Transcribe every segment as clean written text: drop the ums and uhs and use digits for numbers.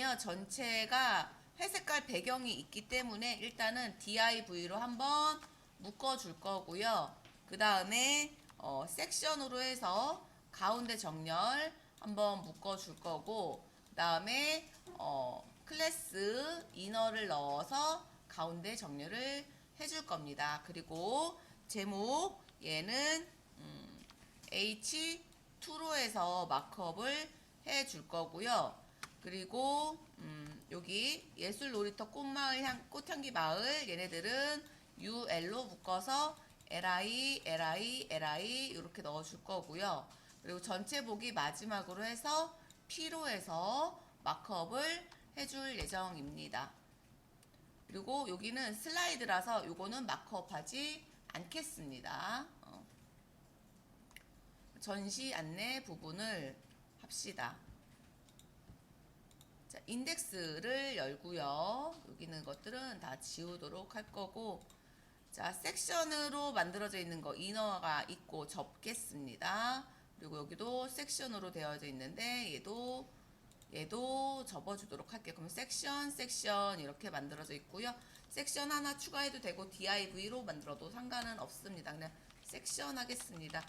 여기는요, 전체가 회색깔 배경이 있기 때문에 일단은 DIV로 한번 묶어줄 거고요. 그 다음에 섹션으로 해서 가운데 정렬 한번 묶어줄 거고, 그 다음에 클래스 이너를 넣어서 가운데 정렬을 해줄 겁니다. 그리고 제목 얘는 H2로 해서 마크업을 해줄 거고요. 그리고 여기 예술 놀이터 꽃향기 마을 얘네들은 UL로 묶어서 LI, LI, LI 이렇게 넣어줄 거고요. 그리고 전체 보기 마지막으로 해서 P로 해서 마크업을 해줄 예정입니다. 그리고 여기는 슬라이드라서 요거는 마크업 하지 않겠습니다. 전시 안내 부분을 합시다. 자, 인덱스를 열고요. 여기 있는 것들은 다 지우도록 할 거고, 자, 섹션으로 만들어져 있는 거 이너가 있고 접겠습니다. 그리고 여기도 섹션으로 되어져 있는데 얘도 접어주도록 할게요. 그럼 섹션 이렇게 만들어져 있고요. 섹션 하나 추가해도 되고 DIV로 만들어도 상관은 없습니다. 그냥 섹션 하겠습니다.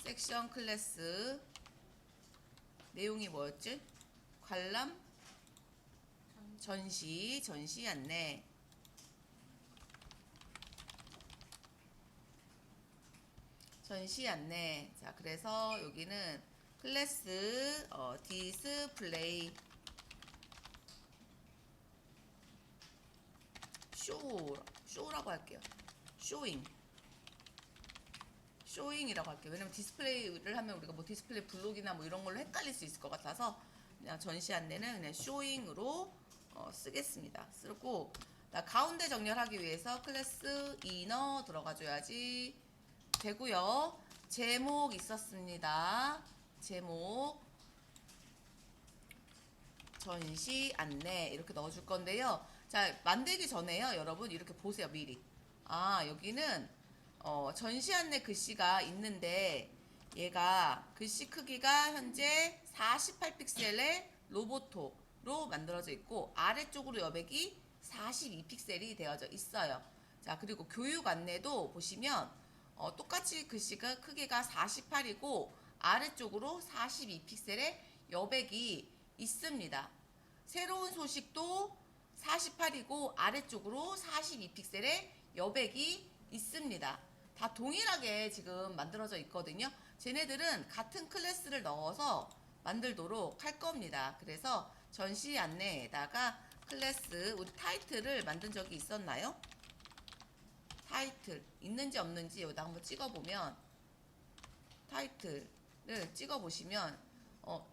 섹션 클래스 내용이 뭐였지? 관람 전시 안내. 전시 안내. 자, 그래서 여기는 클래스 디스플레이 쇼라고 할게요. 쇼잉이라고 할게요. 왜냐면 디스플레이를 하면 우리가 뭐 디스플레이 블록이나 뭐 이런 걸로 헷갈릴 수 있을 것 같아서 그냥 전시 안내는 그냥 쇼잉으로 쓰겠습니다. 쓰고 가운데 정렬하기 위해서 클래스 이너 들어가줘야지 되고요. 제목 있었습니다. 제목 전시 안내 이렇게 넣어줄 건데요. 자, 만들기 전에요, 여러분 이렇게 보세요, 미리. 여기는 전시 안내 글씨가 있는데 얘가 글씨 크기가 현재 48픽셀의 로보토로 만들어져 있고 아래쪽으로 여백이 42픽셀이 되어져 있어요. 자, 그리고 교육 안내도 보시면 똑같이 글씨가 크기가 48이고 아래쪽으로 42픽셀의 여백이 있습니다. 새로운 소식도 48이고 아래쪽으로 42픽셀의 여백이 있습니다. 다 동일하게 지금 만들어져 있거든요. 쟤네들은 같은 클래스를 넣어서 만들도록 할 겁니다. 그래서 전시 안내에다가 클래스 우리 타이틀을 만든 적이 있었나요? 타이틀 있는지 없는지 여기다 한번 찍어보면 타이틀을 찍어보시면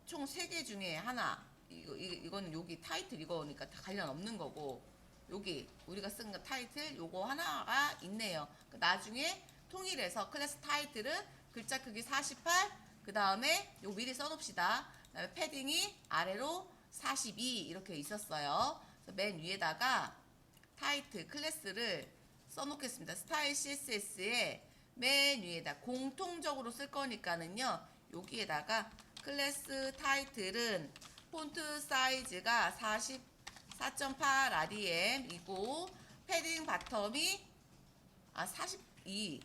총 3개 중에 하나 이건 여기 타이틀 이거니까 다 관련 없는 거고 여기 우리가 쓴 거 타이틀 요거 하나가 있네요. 나중에 통일해서 클래스 타이틀은 글자 크기 48 그 다음에 요 미리 써놓읍시다. 그 다음에 패딩이 아래로 42 이렇게 있었어요. 그래서 맨 위에다가 타이틀 클래스를 써놓겠습니다. 스타일 CSS에 맨 위에다 공통적으로 쓸 거니까는요. 여기에다가 클래스 타이틀은 폰트 사이즈가 44.8 REM이고 패딩 바텀이 4.2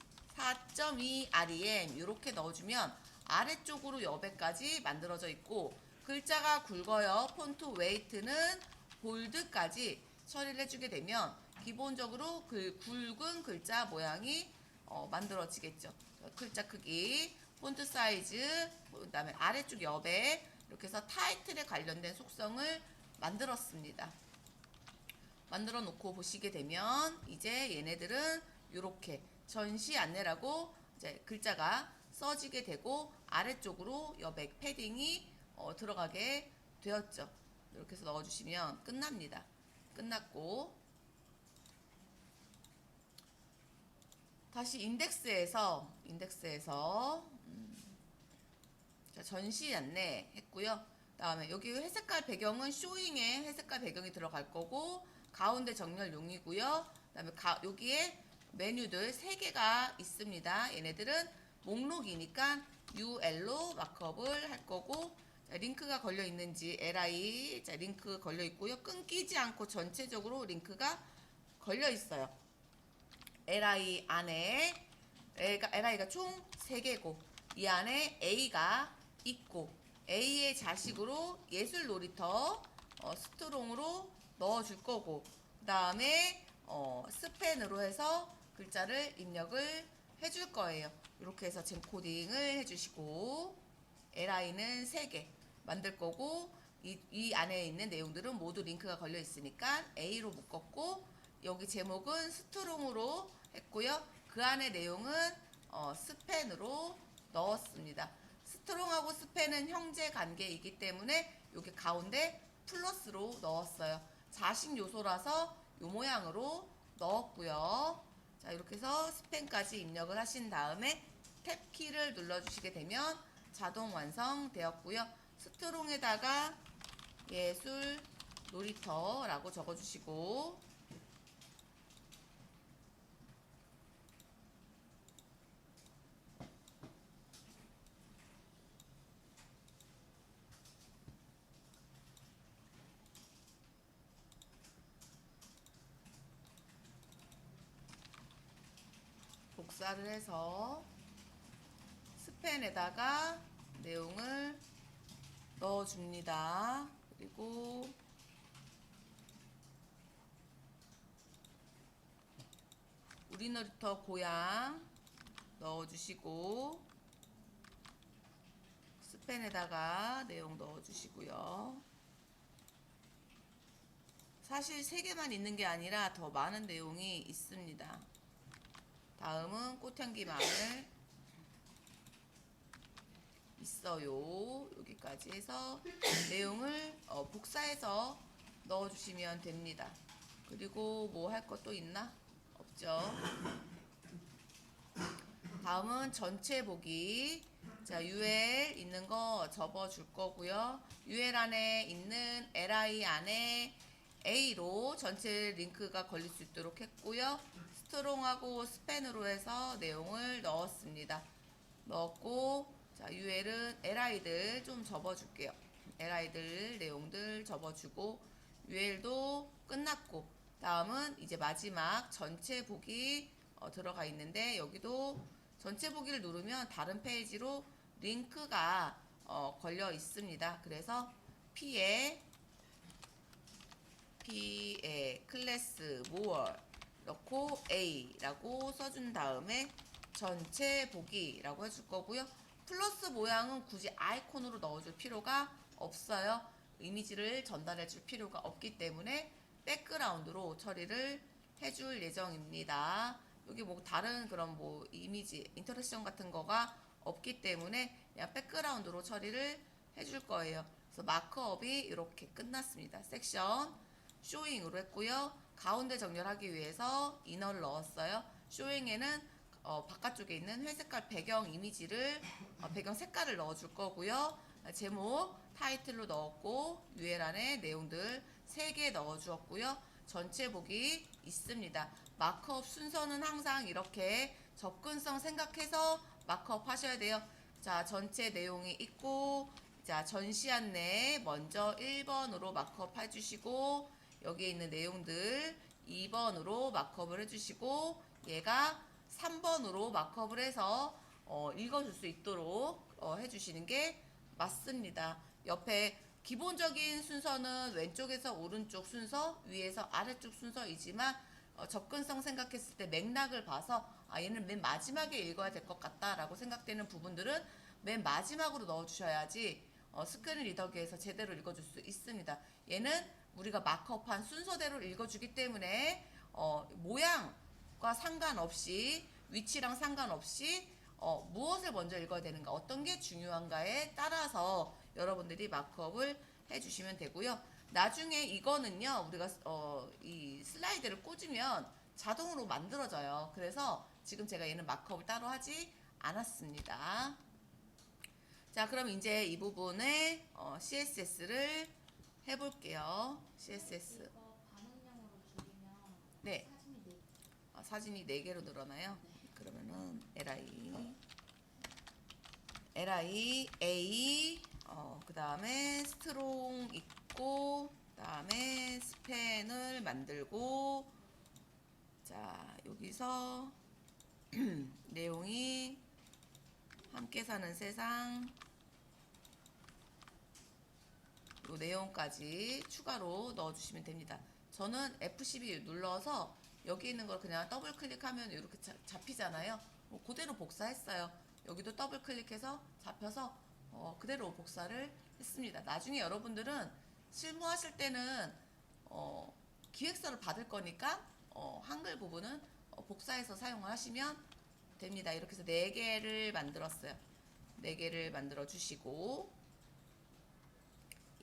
REM 이렇게 넣어주면 아래쪽으로 여백까지 만들어져 있고 글자가 굵어요. 폰트 웨이트는 볼드까지 처리를 해주게 되면 기본적으로 그 굵은 글자 모양이 만들어지겠죠. 글자 크기, 폰트 사이즈, 그 다음에 아래쪽 여백 이렇게 해서 타이틀에 관련된 속성을 만들었습니다. 만들어 놓고 보시게 되면 이제 얘네들은 이렇게 전시 안내라고 이제 글자가 써지게 되고 아래쪽으로 여백 패딩이 들어가게 되었죠. 이렇게 해서 넣어주시면 끝납니다. 끝났고 다시 인덱스에서 자, 전시 안내 했고요. 다음에 여기 회색깔 배경은 쇼잉에 회색깔 배경이 들어갈 거고 가운데 정렬용이고요. 그다음에 여기에 메뉴들 3개가 있습니다. 얘네들은 목록이니까 UL로 마크업을 할 거고 자, 링크가 걸려 있는지 li 자, 링크 걸려 있고요. 끊기지 않고 전체적으로 링크가 걸려 있어요. li 안에 li가 총 3개고 이 안에 a가 있고 a의 자식으로 예술 놀이터 스트롱으로 넣어줄 거고 그 다음에 스펜으로 해서 글자를 입력을 해줄 거예요. 이렇게 해서 젠 코딩을 해주시고 li는 3개 만들 거고 이 안에 있는 내용들은 모두 링크가 걸려 있으니까 a로 묶었고 여기 제목은 스트롱으로 했고요. 그 안에 내용은 스펜으로 넣었습니다. 스트롱하고 스펜은 형제 관계이기 때문에 여기 가운데 플러스로 넣었어요. 자식 요소라서 이 모양으로 넣었고요. 자, 이렇게 해서 스펜까지 입력을 하신 다음에 탭키를 눌러주시게 되면 자동 완성되었고요. 스트롱에다가 예술 놀이터라고 적어주시고 복사를 해서 스펜에다가 내용을 넣어줍니다. 그리고 우리 놀이터 고향 넣어주시고 스펜에다가 내용 넣어주시고요. 사실 3개만 있는 게 아니라 더 많은 내용이 있습니다. 다음은 꽃향기 마늘 있어요. 여기까지 해서 내용을 복사해서 넣어주시면 됩니다. 그리고 뭐 할 것도 있나? 없죠. 다음은 전체 보기. 자, UL 있는 거 접어줄 거고요. UL 안에 있는 li 안에 A로 전체 링크가 걸릴 수 있도록 했고요. 스트롱하고 스펜으로 해서 내용을 넣었습니다. 넣었고 자, UL은 li들 좀 접어줄게요. li들 내용들 접어주고 UL도 끝났고 다음은 이제 마지막 전체 보기 들어가 있는데 여기도 전체 보기를 누르면 다른 페이지로 링크가 걸려 있습니다. 그래서 P에 클래스 모어 넣고 A라고 써준 다음에 전체 보기라고 해줄 거고요. 플러스 모양은 굳이 아이콘으로 넣어줄 필요가 없어요. 이미지를 전달해 줄 필요가 없기 때문에 백그라운드로 처리를 해줄 예정입니다. 여기 뭐 다른 그런 뭐 이미지, 인터랙션 같은 거가 없기 때문에 그냥 백그라운드로 처리를 해줄 거예요. 그래서 마크업이 이렇게 끝났습니다. 섹션 쇼잉으로 했고요. 가운데 정렬하기 위해서 이너를 넣었어요. 쇼잉에는 바깥쪽에 있는 회색깔 배경 이미지를 배경 색깔을 넣어줄 거고요. 제목 타이틀로 넣었고 UL 안에 내용들 3개 넣어주었고요. 전체 보기 있습니다. 마크업 순서는 항상 이렇게 접근성 생각해서 마크업 하셔야 돼요. 자, 전체 내용이 있고 자, 전시 안내 먼저 1번으로 마크업 해주시고 여기에 있는 내용들 2번으로 마크업을 해주시고 얘가 3번으로 마크업을 해서 읽어줄 수 있도록 해주시는 게 맞습니다. 옆에 기본적인 순서는 왼쪽에서 오른쪽 순서, 위에서 아래쪽 순서이지만 접근성 생각했을 때 맥락을 봐서 얘는 맨 마지막에 읽어야 될 것 같다라고 생각되는 부분들은 맨 마지막으로 넣어주셔야지 스크린 리더기에서 제대로 읽어줄 수 있습니다. 얘는 우리가 마크업한 순서대로 읽어주기 때문에 모양과 상관없이 위치랑 상관없이 무엇을 먼저 읽어야 되는가 어떤 게 중요한가에 따라서 여러분들이 마크업을 해주시면 되고요. 나중에 이거는요 우리가 이 슬라이드를 꽂으면 자동으로 만들어져요. 그래서 지금 제가 얘는 마크업을 따로 하지 않았습니다. 자, 그럼 이제 이 부분에 CSS를 해볼게요. CSS. 반응량으로 줄이면 네. 사진이 사진이 4개로 늘어나요. 네. 그러면은 li A 그 다음에 스트롱 있고, 그 다음에 스팬을 만들고, 자, 여기서 내용이 함께 사는 세상, 요 내용까지 추가로 넣어주시면 됩니다. 저는 F12 눌러서 여기 있는 걸 그냥 더블 클릭하면 이렇게 잡히잖아요. 그대로 복사했어요. 여기도 더블 클릭해서 잡혀서 그대로 복사를 했습니다. 나중에 여러분들은 실무하실 때는 기획서를 받을 거니까 한글 부분은 복사해서 사용하시면 됩니다. 이렇게 해서 4개를 만들었어요. 4개를 만들어 주시고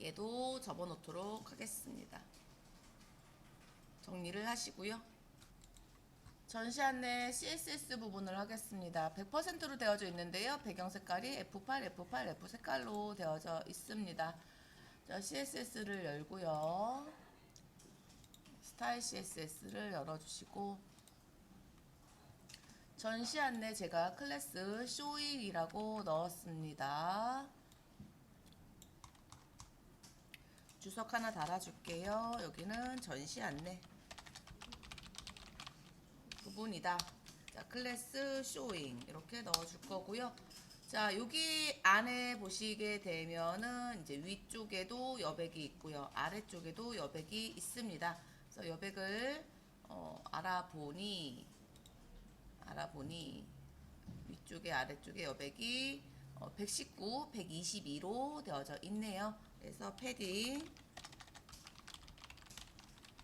얘도 접어놓도록 하겠습니다. 정리를 하시고요. 전시 안내 CSS 부분을 하겠습니다. 100%로 되어져 있는데요. 배경 색깔이 F8, F8, F 색깔로 되어져 있습니다. 자, CSS를 열고요. 스타일 CSS를 열어주시고 전시 안내 제가 클래스 쇼잉이라고 넣었습니다. 주석 하나 달아줄게요. 여기는 전시 안내 부분이다. 자, 클래스 쇼잉 이렇게 넣어줄 거고요. 자, 여기 안에 보시게 되면은 이제 위쪽에도 여백이 있고요. 아래쪽에도 여백이 있습니다. 그래서 여백을 알아보니 위쪽에 아래쪽에 여백이 119, 122로 되어져 있네요. 그래서 패딩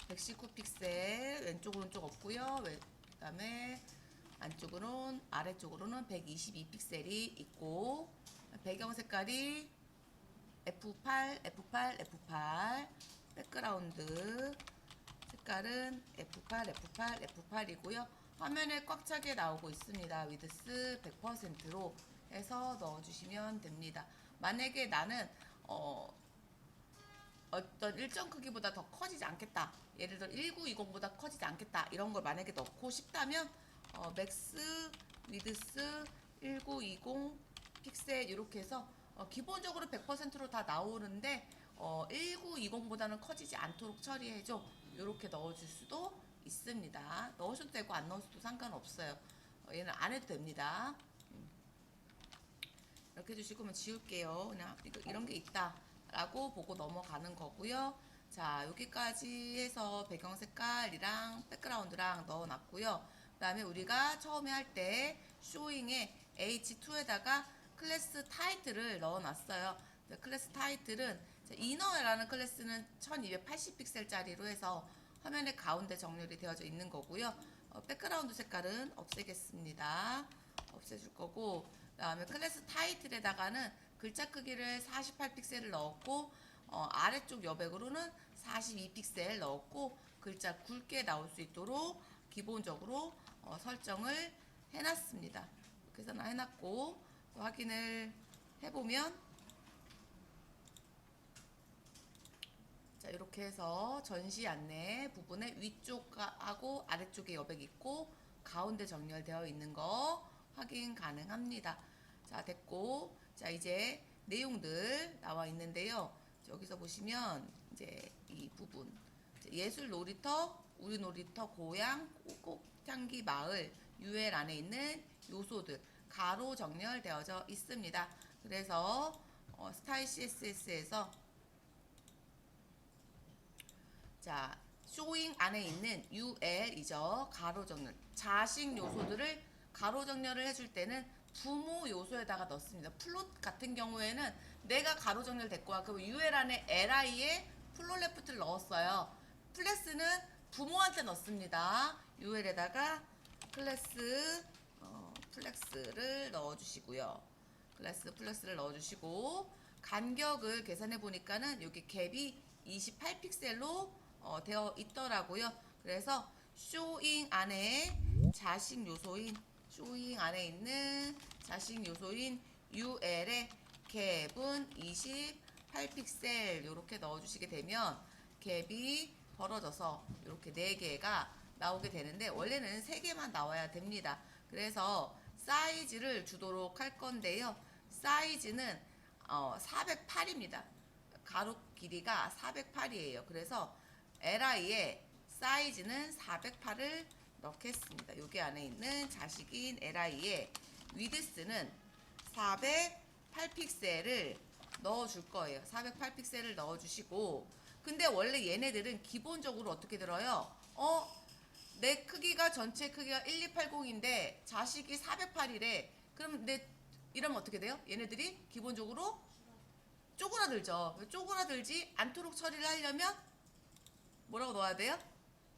119 픽셀 왼쪽 오른쪽 없고요. 그다음에 아래쪽으로는 122 픽셀이 있고 배경 색깔이 F8, F8, F8 백그라운드 색깔은 F8, F8, F8이고요. 화면에 꽉 차게 나오고 있습니다. 위드스 100%로 해서 넣어주시면 됩니다. 만약에 나는 어떤 일정 크기보다 더 커지지 않겠다. 예를 들어 1920보다 커지지 않겠다. 이런 걸 만약에 넣고 싶다면 맥스 위드스 1920 픽셀 이렇게 해서 기본적으로 100%로 다 나오는데 1920보다는 커지지 않도록 처리해줘. 이렇게 넣어줄 수도 있습니다. 넣으셔도 되고 안 넣으셔도 상관없어요. 얘는 안 해도 됩니다. 이렇게 해주시고 그러면 지울게요. 그냥 이런 게 있다 라고 보고 넘어가는 거고요. 자, 여기까지 해서 배경 색깔이랑 백그라운드랑 넣어놨고요. 그 다음에 우리가 처음에 할 때 쇼잉에 H2에다가 클래스 타이틀을 넣어놨어요. 클래스 타이틀은 이너라는 클래스는 1280 픽셀짜리로 해서 화면의 가운데 정렬이 되어져 있는 거고요. 백그라운드 색깔은 없애겠습니다. 없애줄 거고, 그 다음에 클래스 타이틀에다가는 글자 크기를 48픽셀을 넣었고 아래쪽 여백으로는 42픽셀 넣었고 글자 굵게 나올 수 있도록 기본적으로 설정을 해놨습니다. 이렇게 해서 해놨고 확인을 해보면 자, 이렇게 해서 전시 안내 부분에 위쪽하고 아래쪽에 여백이 있고 가운데 정렬되어 있는 거 확인 가능합니다. 자, 됐고, 자, 이제 내용들 나와 있는데요. 여기서 보시면 이제 이 부분 예술 놀이터, 우리 놀이터 고향, 꽃향기 마을, UL 안에 있는 요소들 가로 정렬되어져 있습니다. 그래서 스타일 CSS에서 자, 쇼잉 안에 있는 UL이죠. 가로 정렬. 자식 요소들을 가로 정렬을 해줄 때는 부모 요소에다가 넣습니다. 플롯 같은 경우에는 내가 가로 정렬 됐고, 그럼 UL 안에 LI에 플롯 레프트를 넣었어요. 플래스는 부모한테 넣습니다. UL에다가 클래스 플렉스를 넣어주시고요. 클래스 플렉스를 넣어주시고 간격을 계산해 보니까는 여기 갭이 28픽셀로 되어 있더라고요. 그래서 쇼잉 안에 자식 요소인 쇼잉 안에 있는 자식 요소인 UL의 갭은 28픽셀 이렇게 넣어주시게 되면 갭이 벌어져서 이렇게 4개가 나오게 되는데 원래는 3개만 나와야 됩니다. 그래서 사이즈를 주도록 할 건데요. 사이즈는 408입니다. 가로 길이가 408이에요. 그래서 li의 사이즈는 408을 넣겠습니다. 여기 안에 있는 자식인 li의 위드스는 408픽셀을 넣어줄 거예요. 408픽셀을 넣어주시고, 근데 원래 얘네들은 기본적으로 어떻게 들어요? 내 크기가 전체 크기가 1280인데 자식이 408이래. 그럼 이러면 어떻게 돼요? 얘네들이 기본적으로 쪼그라들죠. 쪼그라들지 않도록 처리를 하려면 뭐라고 넣어야 돼요?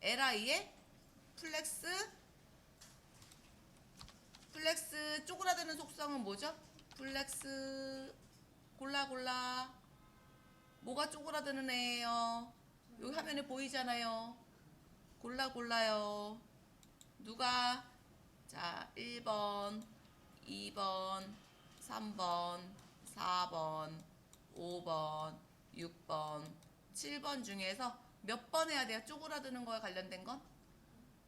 li의 플렉스 쪼그라드는 속성은 뭐죠? 플렉스 골라 뭐가 쪼그라드는 애예요? 여기 화면에 보이잖아요. 골라요. 누가? 자, 1번, 2번, 3번, 4번, 5번, 6번, 7번 중에서 몇 번 해야 돼요? 쪼그라드는 거에 관련된 건?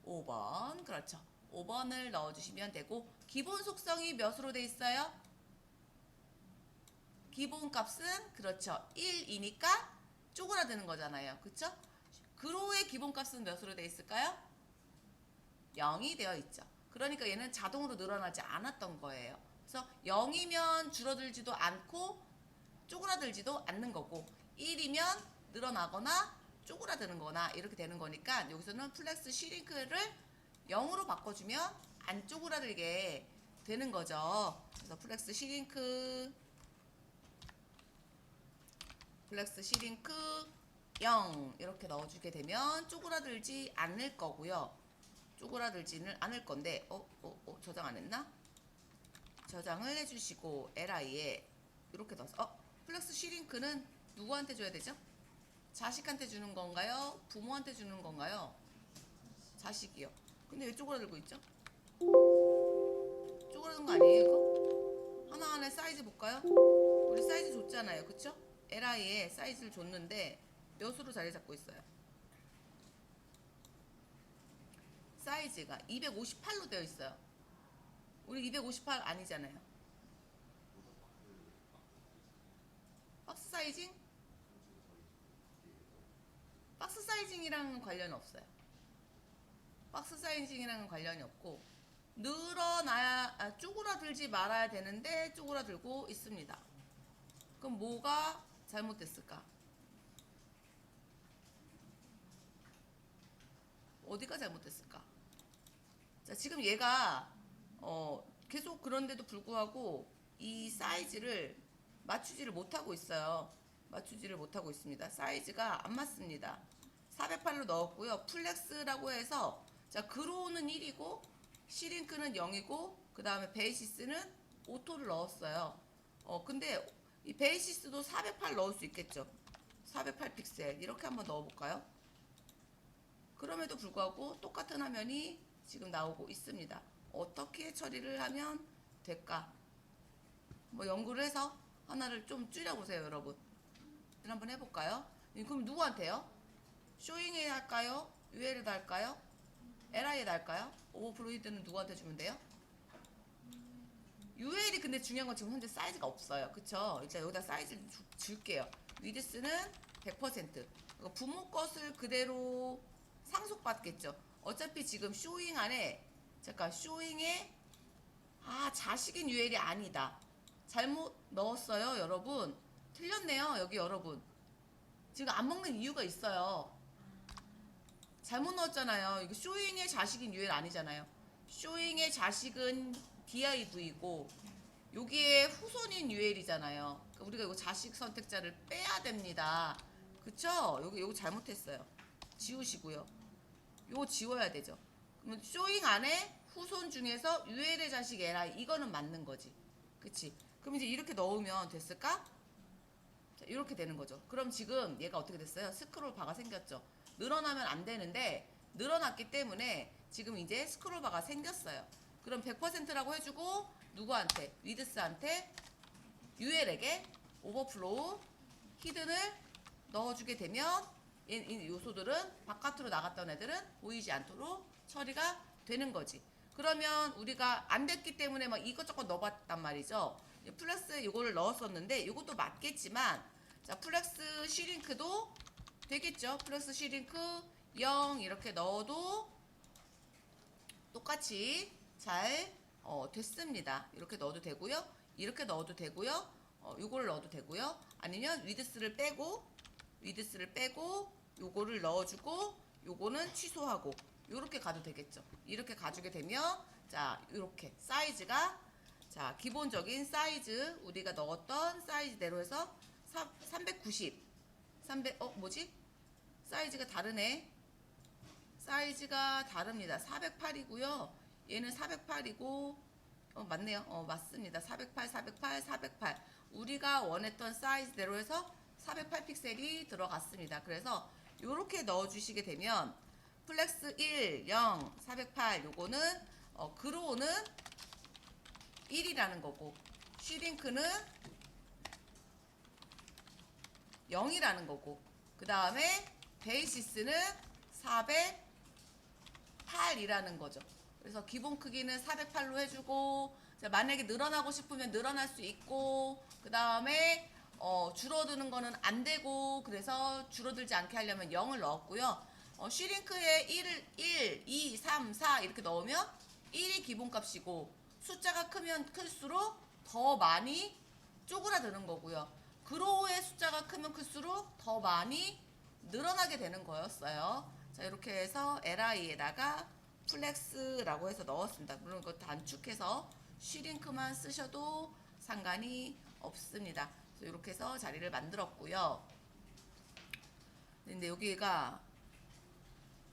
5번. 그렇죠. 5번을 넣어주시면 되고, 기본 속성이 몇으로 돼 있어요? 기본 값은 그렇죠. 1이니까 쪼그라드는 거잖아요. 그쵸? 그로의 기본 값은 몇으로 돼 있을까요? 0이 되어 있죠. 그러니까 얘는 자동으로 늘어나지 않았던 거예요. 그래서 0이면 줄어들지도 않고 쪼그라들지도 않는 거고, 1이면 늘어나거나 쪼그라드는 거나 이렇게 되는 거니까 여기서는 플렉스 시링크를 0으로 바꿔주면 안 쪼그라들게 되는 거죠. 그래서 플렉스 시링크 0 이렇게 넣어주게 되면 쪼그라들지 않을 거고요. 쪼그라들지는 않을 건데 저장 안 했나? 저장을 해주시고 li에 이렇게 넣어서 플렉스 시링크는 누구한테 줘야 되죠? 자식한테 주는 건가요? 부모한테 주는 건가요? 자식이요. 근데 왜 쪼그라들고 있죠? 쪼그라든 거 아니에요 이거? 하나하나 사이즈 볼까요? 우리 사이즈 줬잖아요. 그쵸? li에 사이즈를 줬는데 몇으로 자리 잡고 있어요? 사이즈가 258로 되어 있어요. 우리 258 아니잖아요. 박스 사이징? 박스 사이징이랑은 관련이 없어요. 박스 사이징이랑은 관련이 없고, 쪼그라들지 말아야 되는데 쪼그라들고 있습니다. 그럼 뭐가 잘못됐을까? 어디가 잘못됐을까? 자, 지금 얘가 계속 그런데도 불구하고 이 사이즈를 맞추지를 못하고 있어요. 맞추지를 못하고 있습니다. 사이즈가 안 맞습니다. 408로 넣었고요. 플렉스라고 해서 자, 그로우는 1이고 시링크는 0이고 그 다음에 베이시스는 오토를 넣었어요. 근데 이 베이시스도 408 넣을 수 있겠죠. 408 픽셀 이렇게 한번 넣어볼까요? 그럼에도 불구하고 똑같은 화면이 지금 나오고 있습니다. 어떻게 처리를 하면 될까? 뭐 연구를 해서 하나를 좀 줄여보세요, 여러분. 한번 해볼까요? 그럼 누구한테요? 쇼잉에 할까요? UL에다 할까요? LI에다 할까요? 오버플로이드는 누구한테 주면 돼요? UL이 근데 중요한 건 지금 현재 사이즈가 없어요. 그쵸? 일단 여기다 사이즈를 줄게요. 위드스는 100%. 부모 것을 그대로 상속받겠죠. 어차피 지금 쇼잉 안에 잠깐 쇼잉에 자식인 UL이 아니다. 잘못 넣었어요, 여러분. 틀렸네요, 여기 여러분. 지금 안 먹는 이유가 있어요. 잘못 넣었잖아요. 이거 쇼잉의 자식인 UL 아니잖아요. 쇼잉의 자식은 DIV고 여기에 후손인 UL이잖아요. 그러니까 우리가 이거 자식 선택자를 빼야 됩니다. 그쵸? 여기 잘못했어요. 지우시고요. 요거 지워야 되죠. 그러면 쇼잉 안에 후손 중에서 UL의 자식 LI 이거는 맞는 거지. 그치? 그럼 이제 이렇게 넣으면 됐을까? 자, 이렇게 되는 거죠. 그럼 지금 얘가 어떻게 됐어요? 스크롤 바가 생겼죠. 늘어나면 안 되는데 늘어났기 때문에 지금 이제 스크롤 바가 생겼어요. 그럼 100%라고 해주고 누구한테? 위드스한테 UL에게 오버플로우 히든을 넣어주게 되면 이 요소들은 바깥으로 나갔던 애들은 보이지 않도록 처리가 되는 거지. 그러면 우리가 안 됐기 때문에 막 이것저것 넣어봤단 말이죠. 플렉스 이거를 넣었었는데 이것도 맞겠지만 자 플렉스 시링크도 되겠죠. 플렉스 시링크 0 이렇게 넣어도 똑같이 잘 됐습니다. 이렇게 넣어도 되고요. 이렇게 넣어도 되고요. 요거를 넣어도 되고요. 아니면 위드스를 빼고 요거를 넣어주고 요거는 취소하고 요렇게 가도 되겠죠. 이렇게 가주게 되면 자 이렇게 사이즈가 자 기본적인 사이즈 우리가 넣었던 사이즈대로 해서 390 뭐지? 사이즈가 다르네. 사이즈가 다릅니다. 408이고요. 얘는 408이고 맞네요. 맞습니다. 408, 408, 408. 우리가 원했던 사이즈대로 해서 408 픽셀이 들어갔습니다. 그래서 이렇게 넣어주시게 되면 플렉스 1, 0, 408 요거는 그로우는 1이라는 거고 쉬링크는 0이라는 거고 그 다음에 베이시스는 408이라는 거죠. 그래서 기본 크기는 408로 해주고 만약에 늘어나고 싶으면 늘어날 수 있고 그 다음에 줄어드는 거는 안 되고 그래서 줄어들지 않게 하려면 0을 넣었고요. 쉬링크에 1, 2, 3, 4 이렇게 넣으면 1이 기본값이고 숫자가 크면 클수록 더 많이 쪼그라드는 거고요. 그로우의 숫자가 크면 클수록 더 많이 늘어나게 되는 거였어요. 자 이렇게 해서 li에다가 플렉스라고 해서 넣었습니다. 물론 그거 단축해서 쉬링크만 쓰셔도 상관이 없습니다. 그래서 이렇게 해서 자리를 만들었고요. 근데 여기가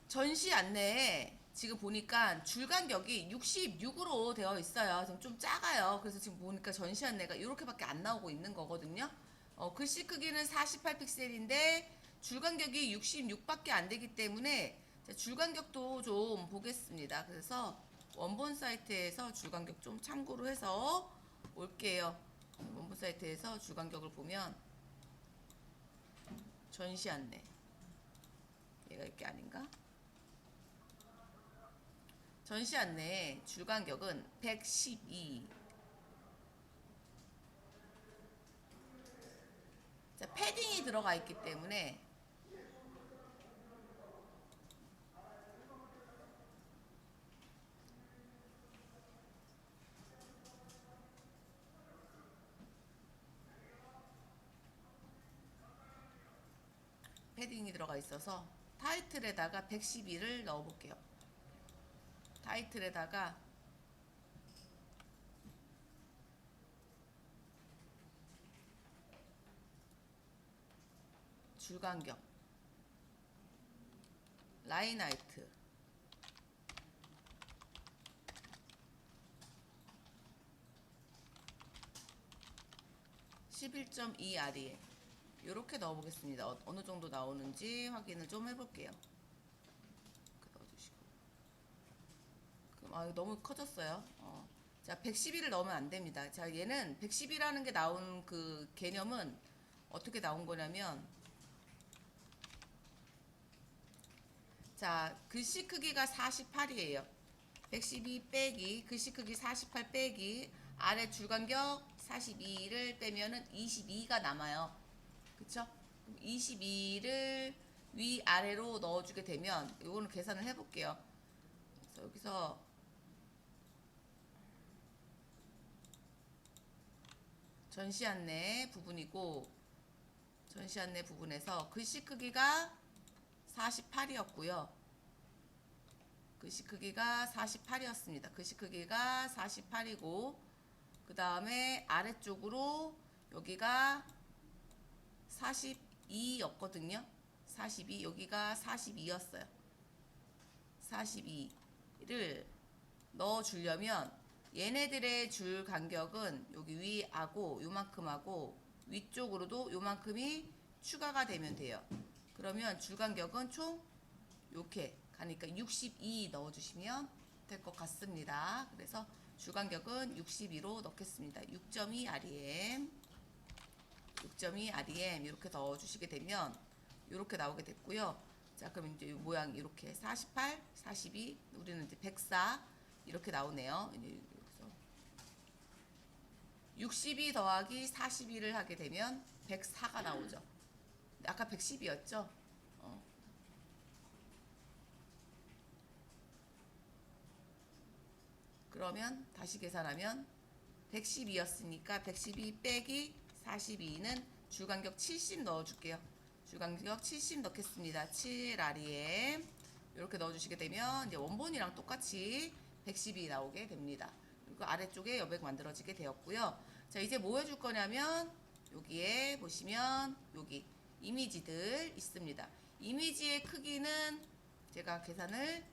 전시 안내에 지금 보니까 줄 간격이 66으로 되어 있어요. 좀 작아요. 그래서 지금 보니까 전시 안내가 이렇게밖에 안 나오고 있는 거거든요. 글씨 크기는 48 픽셀인데 줄 간격이 66밖에 안 되기 때문에 줄 간격도 좀 보겠습니다. 그래서 원본 사이트에서 줄 간격 좀 참고로 해서 올게요. 원본 사이트에서 줄 간격을 보면 전시 안내 얘가 이게 아닌가? 전시 안내 줄 간격은 112. 자, 패딩이 들어가 있기 때문에 패딩이 들어가 있어서 타이틀에다가 112를 넣어 볼게요. 타이틀에다가 줄간격 라인 하이트 11.2 REM 이렇게 넣어보겠습니다. 어느 정도 나오는지 확인을 좀 해볼게요. 넣어주시고 그럼 너무 커졌어요. 자 112를 넣으면 안 됩니다. 자 얘는 110이라는 게 나온 그 개념은 어떻게 나온 거냐면 자 글씨 크기가 48이에요. 112 빼기 글씨 크기 48 빼기 아래 줄간격 42를 빼면은 22가 남아요. 그쵸? 22를 위아래로 넣어주게 되면 이거는 계산을 해볼게요. 그래서 여기서 전시 안내 부분이고 전시 안내 부분에서 글씨 크기가 48이었고요. 글씨 크기가 48이었습니다. 글씨 크기가 48이고 그 다음에 아래쪽으로 여기가 42였거든요. 42 여기가 42였어요. 42를 넣어주려면 얘네들의 줄 간격은 여기 위하고 요만큼하고 위쪽으로도 요만큼이 추가가 되면 돼요. 그러면 줄 간격은 총 이렇게 가니까 62 넣어주시면 될 것 같습니다. 그래서 줄 간격은 62로 넣겠습니다. 6.2 REM 6.2 REM 이렇게 넣어주시게 되면 이렇게 나오게 됐고요. 자 그럼 이제 이 모양 이렇게 48, 42 우리는 이제 104 이렇게 나오네요. 여기서 62 더하기 42를 하게 되면 104가 나오죠. 아까 110이었죠? 그러면 다시 계산하면 112였으니까 112 빼기 42는 줄간격 70 넣어줄게요. 줄간격 70 넣겠습니다. 7REM 이렇게 넣어주시게 되면 이제 원본이랑 똑같이 112 나오게 됩니다. 그리고 아래쪽에 여백 만들어지게 되었고요. 자, 이제 뭐 해줄 거냐면 여기에 보시면 여기 이미지들 있습니다. 이미지의 크기는 제가 계산을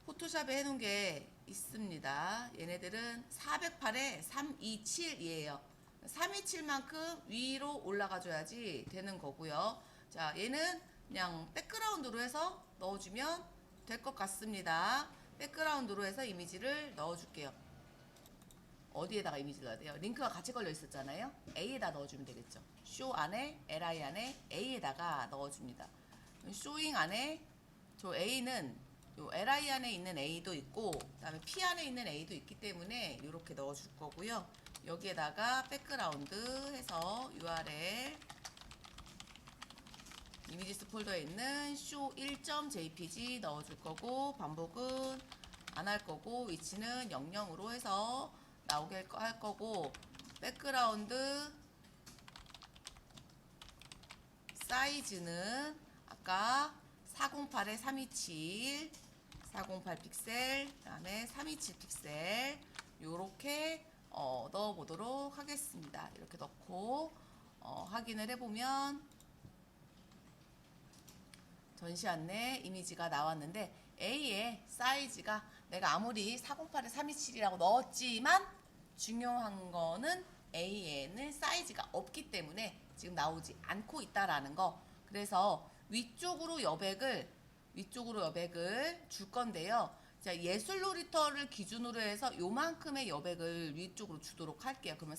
포토샵에 해놓은 게 있습니다. 얘네들은 408에 327이에요. 327만큼 위로 올라가줘야지 되는 거고요. 자, 얘는 그냥 백그라운드로 해서 넣어주면 될 것 같습니다. 백그라운드로 해서 이미지를 넣어줄게요. 어디에다가 이미지를 넣어야 돼요? 링크가 같이 걸려 있었잖아요. A에다 넣어주면 되겠죠. 쇼 안에, li 안에 A에다가 넣어줍니다. 쇼잉 안에 저 A는 요 li 안에 있는 A도 있고 그다음에 P 안에 있는 A도 있기 때문에 이렇게 넣어줄 거고요. 여기에다가 백그라운드 해서 URL 이미지스 폴더에 있는 show 1.jpg 넣어줄 거고 반복은 안 할 거고 위치는 00으로 해서 나오게 할 거고 백그라운드 사이즈는 아까 408에 327 408 픽셀 그다음에 327 픽셀 요렇게 넣어보도록 하겠습니다. 이렇게 넣고 확인을 해보면 전시 안내 이미지가 나왔는데 A의 사이즈가 내가 아무리 408에 327이라고 넣었지만 중요한 거는 A에는 사이즈가 없기 때문에 지금 나오지 않고 있다라는 거. 그래서 위쪽으로 여백을 줄 건데요. 자, 예술 놀이터를 기준으로 해서 요만큼의 여백을 위쪽으로 주도록 할게요. 그러면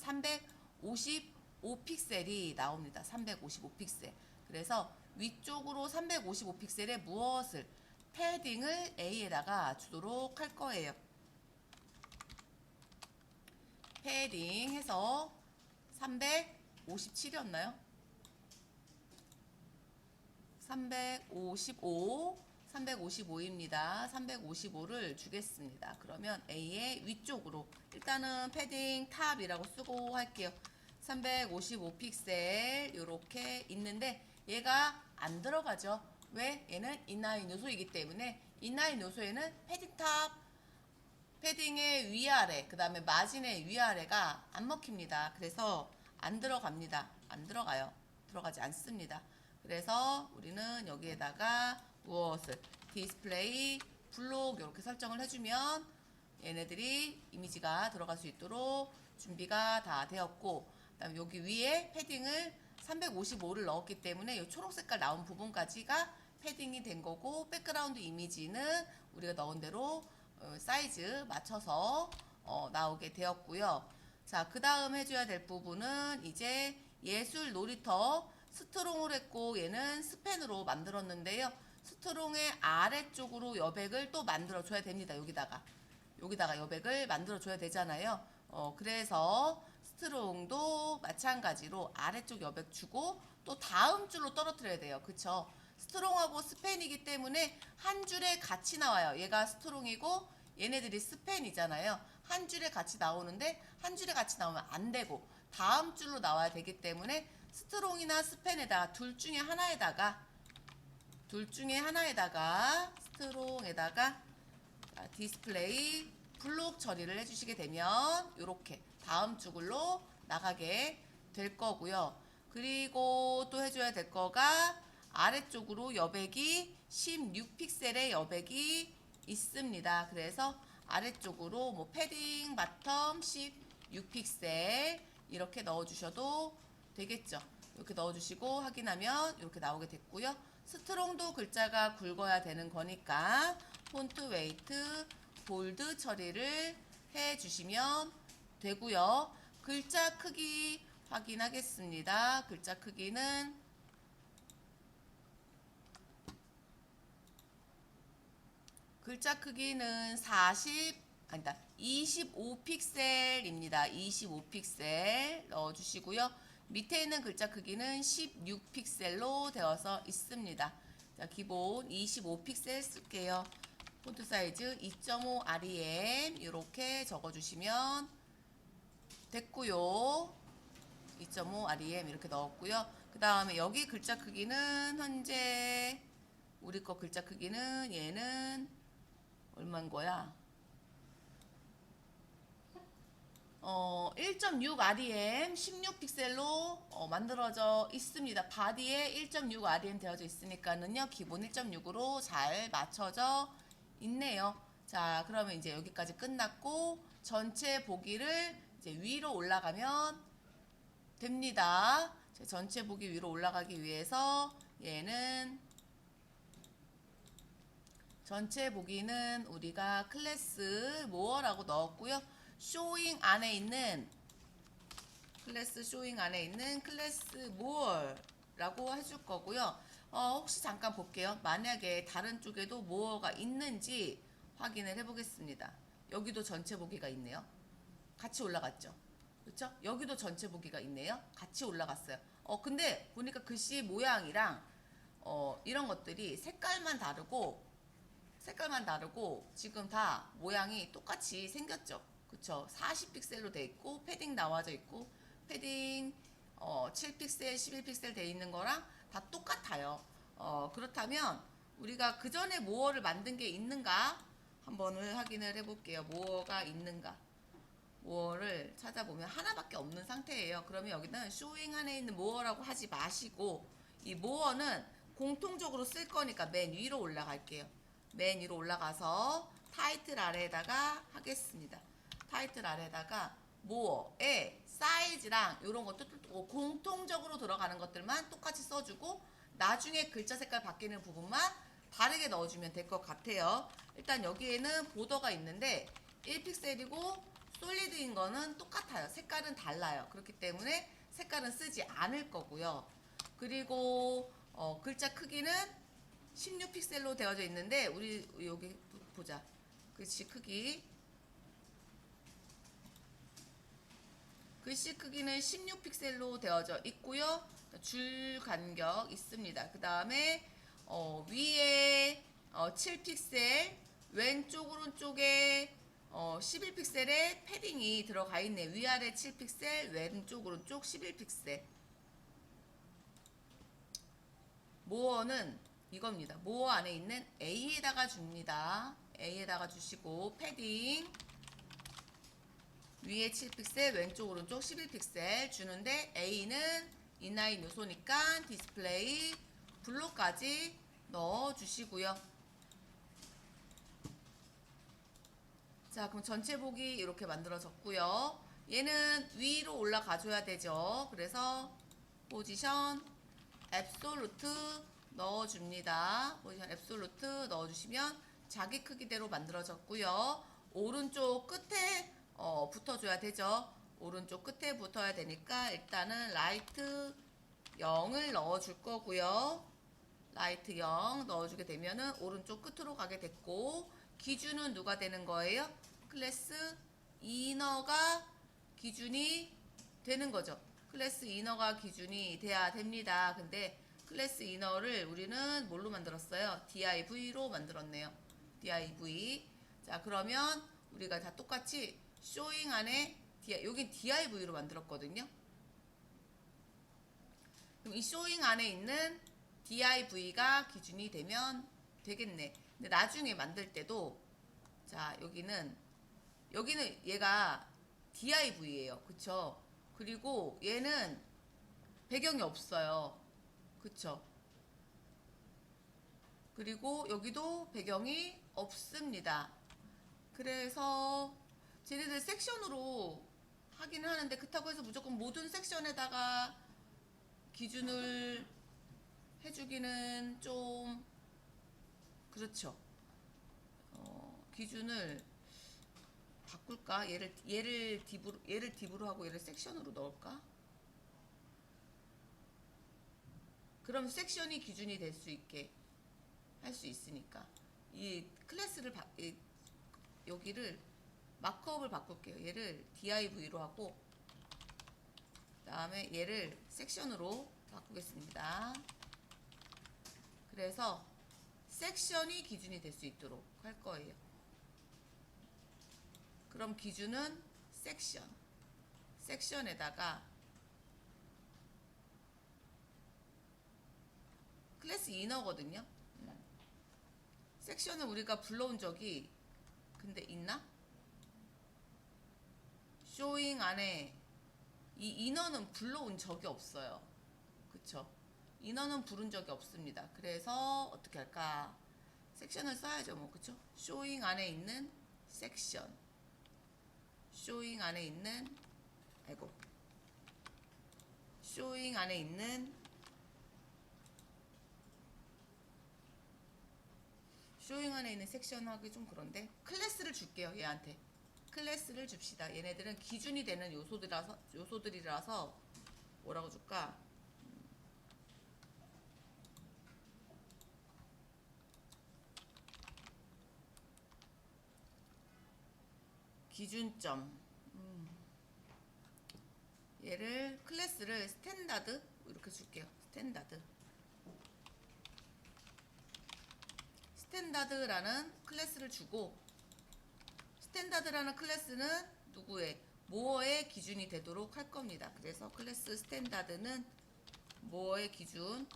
355픽셀이 나옵니다. 355픽셀. 그래서 위쪽으로 355픽셀에 무엇을 패딩을 A에다가 주도록 할 거예요. 패딩 해서 357이었나요? 355입니다. 355를 주겠습니다. 그러면 A의 위쪽으로 일단은 패딩 탑이라고 쓰고 할게요. 355픽셀 이렇게 있는데 얘가 안 들어가죠. 왜? 얘는 인라인 요소이기 때문에 인라인 요소에는 패딩 탑, 패딩의 위아래, 그 다음에 마진의 위아래가 안 먹힙니다. 그래서 안 들어갑니다. 안 들어가요. 들어가지 않습니다. 그래서 우리는 여기에다가 무엇을 디스플레이 블록 이렇게 설정을 해주면 얘네들이 이미지가 들어갈 수 있도록 준비가 다 되었고 그다음에 여기 위에 패딩을 355를 넣었기 때문에 이 초록 색깔 나온 부분까지가 패딩이 된 거고 백그라운드 이미지는 우리가 넣은 대로 사이즈 맞춰서 나오게 되었고요. 자, 그 다음 해줘야 될 부분은 이제 예술 놀이터 스트롱을 했고 얘는 스펜으로 만들었는데요. 스트롱의 아래쪽으로 여백을 또 만들어줘야 됩니다. 여기다가 여백을 만들어줘야 되잖아요. 그래서 스트롱도 마찬가지로 아래쪽 여백 주고 또 다음 줄로 떨어뜨려야 돼요. 그쵸? 스트롱하고 스펜이기 때문에 한 줄에 같이 나와요. 얘가 스트롱이고 얘네들이 스펜이잖아요. 한 줄에 같이 나오는데 한 줄에 같이 나오면 안 되고 다음 줄로 나와야 되기 때문에 스트롱이나 스펜에다가 둘 중에 하나에다가 스트롱에다가 디스플레이 블록 처리를 해주시게 되면 이렇게 다음 줄로 나가게 될 거고요. 그리고 또 해줘야 될 거가 아래쪽으로 여백이 16픽셀의 여백이 있습니다. 그래서 아래쪽으로 뭐 패딩 바텀 16픽셀 이렇게 넣어주셔도 되겠죠. 이렇게 넣어주시고 확인하면 이렇게 나오게 됐고요. 스트롱도 글자가 굵어야 되는 거니까 폰트 웨이트 볼드 처리를 해주시면 되고요. 글자 크기 확인하겠습니다. 글자 크기는 글자 크기는 40 아니다. 25픽셀입니다. 25픽셀 넣어주시고요. 밑에 있는 글자 크기는 16픽셀로 되어서 있습니다. 자, 기본 25픽셀 쓸게요. 폰트 사이즈 2.5 REM 이렇게 적어주시면 됐고요. 2.5 REM 이렇게 넣었고요. 그 다음에 여기 글자 크기는 현재 우리 거 글자 크기는 얘는 얼마인 거야? 1.6 REM 16픽셀로 만들어져 있습니다. 바디에 1.6 REM 되어져 있으니까는요, 기본 1.6으로 잘 맞춰져 있네요. 자, 그러면 이제 여기까지 끝났고, 전체 보기를 이제 위로 올라가면 됩니다. 전체 보기 위로 올라가기 위해서 얘는 전체 보기는 우리가 클래스 모어라고 넣었고요. 쇼잉 안에 있는 클래스 쇼잉 안에 있는 클래스 모어라고 해줄 거고요. 혹시 잠깐 볼게요. 만약에 다른 쪽에도 모어가 있는지 확인을 해보겠습니다. 여기도 전체 보기가 있네요. 같이 올라갔죠. 그렇죠? 여기도 전체 보기가 있네요. 같이 올라갔어요. 근데 보니까 글씨 모양이랑 이런 것들이 색깔만 다르고 지금 다 모양이 똑같이 생겼죠. 그쵸? 40픽셀로 돼 있고 패딩 나와져 있고 패딩 7픽셀, 11픽셀 돼 있는 거랑 다 똑같아요. 그렇다면 우리가 그 전에 모어를 만든 게 있는가 한번을 확인을 해볼게요. 모어가 있는가? 모어를 찾아보면 하나밖에 없는 상태예요. 그러면 여기는 쇼잉 안에 있는 모어라고 하지 마시고 이 모어는 공통적으로 쓸 거니까 맨 위로 올라갈게요. 맨 위로 올라가서 타이틀 아래에다가 하겠습니다. 타이틀 아래에다가 모어의 사이즈랑 이런 것도 공통적으로 들어가는 것들만 똑같이 써주고 나중에 글자 색깔 바뀌는 부분만 다르게 넣어주면 될 것 같아요. 일단 여기에는 보더가 있는데 1픽셀이고 솔리드인 거는 똑같아요. 색깔은 달라요. 그렇기 때문에 색깔은 쓰지 않을 거고요. 그리고 글자 크기는 16픽셀로 되어져 있는데 우리 여기 보자. 글씨 크기. 글씨 크기는 16픽셀로 되어져 있고요. 줄 간격 있습니다. 그 다음에 위에 7픽셀, 왼쪽 오른쪽에 11픽셀의 패딩이 들어가 있네. 위아래 7픽셀, 왼쪽 오른쪽 11픽셀. 모어는 이겁니다. 모어 안에 있는 A에다가 줍니다. A에다가 주시고 패딩 위에 7픽셀, 왼쪽 오른쪽 11픽셀 주는데 A는 인라인 요소니까 디스플레이 블록까지 넣어주시고요. 자, 그럼 전체 보기 이렇게 만들어졌고요. 얘는 위로 올라가줘야 되죠. 그래서 포지션 앱솔루트 넣어줍니다. 포지션 앱솔루트 넣어주시면 자기 크기대로 만들어졌고요. 오른쪽 끝에 붙어줘야 되죠. 오른쪽 끝에 붙어야 되니까 일단은 라이트 0을 넣어줄 거고요. 라이트 0 넣어주게 되면은 오른쪽 끝으로 가게 됐고 기준은 누가 되는 거예요? 클래스 이너가 기준이 되는 거죠. 클래스 이너가 기준이 돼야 됩니다. 근데 클래스 이너를 우리는 뭘로 만들었어요? div로 만들었네요. div. 자, 그러면 우리가 다 똑같이 쇼잉 안에 여긴 div로 만들었거든요. 그럼 이 쇼잉 안에 있는 div가 기준이 되면 되겠네. 근데 나중에 만들 때도 자, 여기는 얘가 div예요. 그쵸? 그리고 얘는 배경이 없어요. 그쵸? 그리고 여기도 배경이 없습니다. 그래서 쟤네들 섹션으로 하기는 하는데 그렇다고 해서 무조건 모든 섹션에다가 기준을 해주기는 좀 그렇죠. 기준을 바꿀까? 얘를 딥으로 하고 얘를 섹션으로 넣을까? 그럼 섹션이 기준이 될 수 있게 할 수 있으니까 이 클래스를 여기를 마크업을 바꿀게요. 얘를 div로 하고 그 다음에 얘를 섹션으로 바꾸겠습니다. 그래서 섹션이 기준이 될 수 있도록 할 거예요. 그럼 기준은 섹션에다가 클래스 이너거든요. 섹션을 우리가 불러온 적이 근데 있나? 쇼잉 안에 이 인어는 불러온 적이 없어요. 그쵸? 인어는 부른 적이 없습니다. 그래서 어떻게 할까? 섹션을 써야죠. 뭐 그쵸? 쇼잉 안에 있는 섹션, 쇼잉 안에 있는 아이고 쇼잉 안에 있는 쇼잉 안에 있는 섹션 하기 좀 그런데 클래스를 줄게요. 얘한테 클래스를 줍시다. 얘네들은 기준이 되는 요소들이라서 뭐라고 줄까? 기준점. 얘를 클래스를 스탠다드 이렇게 줄게요. 스탠다드라는 클래스를 주고 스탠다드라는 클래스는 누구의 모어의 기준이 되도록 할 겁니다. 그래서 클래스 스탠다드는 모어의 기준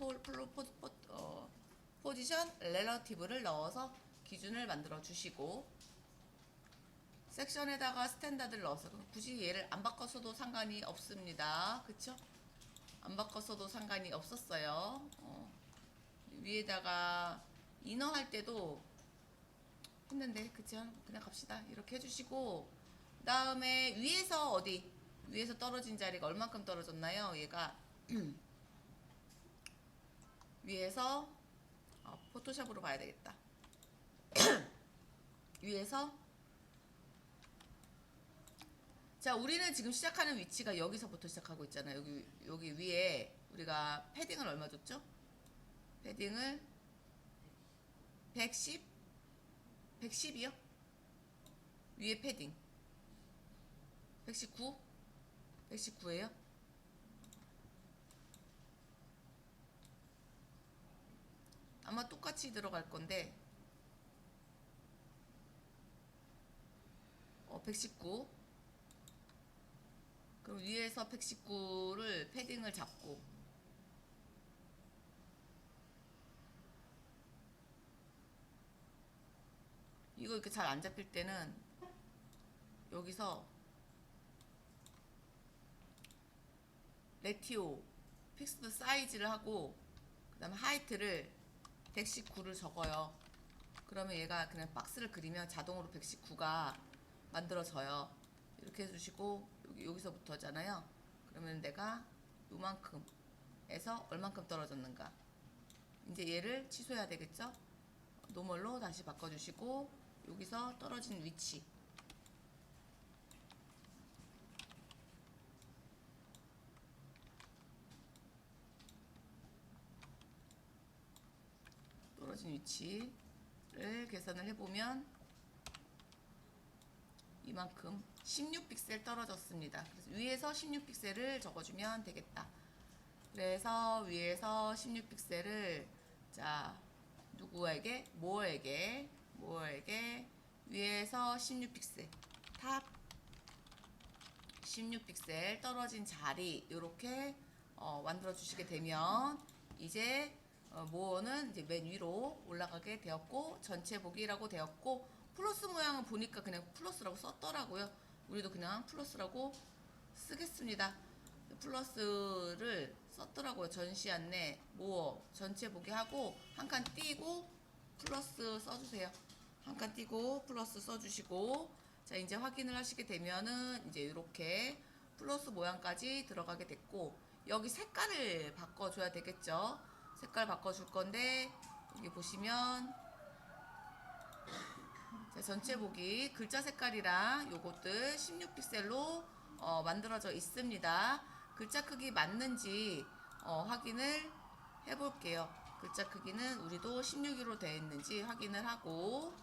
포지션 렐러티브를 넣어서 기준을 만들어 주시고 섹션에다가 스탠다드를 넣어서 굳이 얘를 안 바꿨어도 상관이 없습니다. 그쵸? 안 바꿨어도 상관이 없었어요. 위에다가 인어 할 때도 했는데 그쵸? 그냥 갑시다. 이렇게 해주시고 그 다음에 위에서 어디? 위에서 떨어진 자리가 얼만큼 떨어졌나요? 얘가 위에서 포토샵으로 봐야 되겠다. 위에서 자, 우리는 지금 시작하는 위치가 여기서부터 시작하고 있잖아요. 여기 위에 우리가 패딩을 얼마 줬죠? 패딩을 110? 110이요? 위에 패딩 119? 119예요? 아마 똑같이 들어갈 건데 119. 그럼 위에서 119를 패딩을 잡고 이거 이렇게 잘 안 잡힐 때는 여기서 레티오 픽스드 사이즈를 하고 그 다음에 하이트를 119를 적어요. 그러면 얘가 그냥 박스를 그리면 자동으로 119가 만들어져요. 이렇게 해주시고 여기서부터잖아요. 그러면 내가 요만큼 에서 얼만큼 떨어졌는가 이제 얘를 취소해야 되겠죠. 노멀로 다시 바꿔주시고 여기서 떨어진 위치 떨어진 위치를 계산을 해보면 이만큼 16픽셀 떨어졌습니다. 그래서 위에서 16픽셀을 적어주면 되겠다. 그래서 위에서 16픽셀을 자 누구에게 모어에게 위에서 16픽셀 탑 16픽셀 떨어진 자리 이렇게 만들어 주시게 되면 이제 모어는 이제 맨 위로 올라가게 되었고 전체 보기라고 되었고 플러스 모양은 보니까 그냥 플러스라고 썼더라고요. 우리도 그냥 플러스라고 쓰겠습니다. 플러스를 썼더라고요. 전시 안내 모어 전체 보기 하고 한 칸 띄고 플러스 써주세요. 한 칸 띄고 플러스 써주시고 자 이제 확인을 하시게 되면은 이제 이렇게 플러스 모양까지 들어가게 됐고 여기 색깔을 바꿔줘야 되겠죠. 색깔 바꿔줄 건데 여기 보시면 자, 전체 보기 글자 색깔이랑 요것들 16픽셀로 만들어져 있습니다. 글자 크기 맞는지 확인을 해볼게요. 글자 크기는 우리도 16으로 되어 있는지 확인을 하고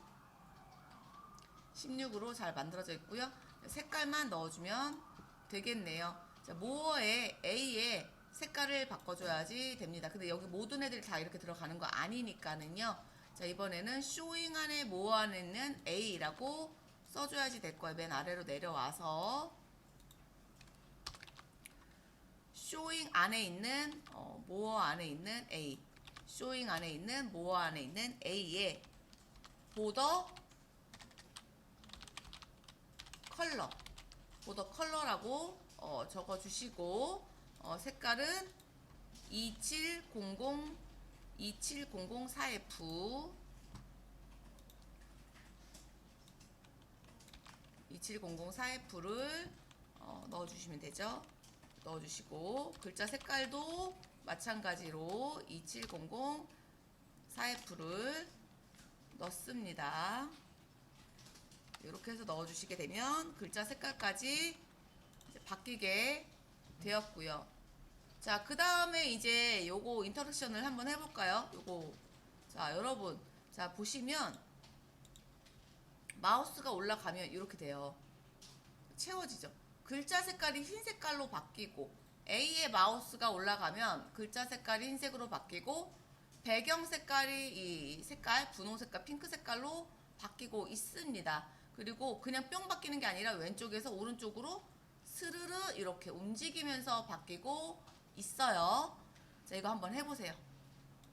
16으로 잘 만들어져 있고요. 색깔만 넣어주면 되겠네요. 자, 모어에 A에 색깔을 바꿔줘야지 됩니다. 근데 여기 모든 애들이 다 이렇게 들어가는 거 아니니까는요. 자, 이번에는 쇼잉 안에 모어 안에 있는 A라고 써줘야지 될 거예요. 맨 아래로 내려와서 쇼잉 안에 있는 모어 안에 있는 A, 쇼잉 안에 있는 모어 안에 있는 A에 보더 컬러라고 적어주시고 색깔은 2700 4F를 넣어주시면 되죠. 넣어주시고 글자 색깔도 마찬가지로 2700 4F를 넣습니다. 이렇게 해서 넣어주시게 되면 글자 색깔까지 이제 바뀌게 되었고요. 자, 그 다음에 이제 요거 인터랙션을 한번 해볼까요? 요거 자, 여러분 자 보시면 마우스가 올라가면 이렇게 돼요. 채워지죠. 글자 색깔이 흰 색깔로 바뀌고 A의 마우스가 올라가면 글자 색깔이 흰색으로 바뀌고 배경 색깔이 이 색깔 분홍 색깔 핑크 색깔로 바뀌고 있습니다. 그리고 그냥 뿅 바뀌는 게 아니라 왼쪽에서 오른쪽으로 스르르 이렇게 움직이면서 바뀌고 있어요. 자, 이거 한번 해보세요.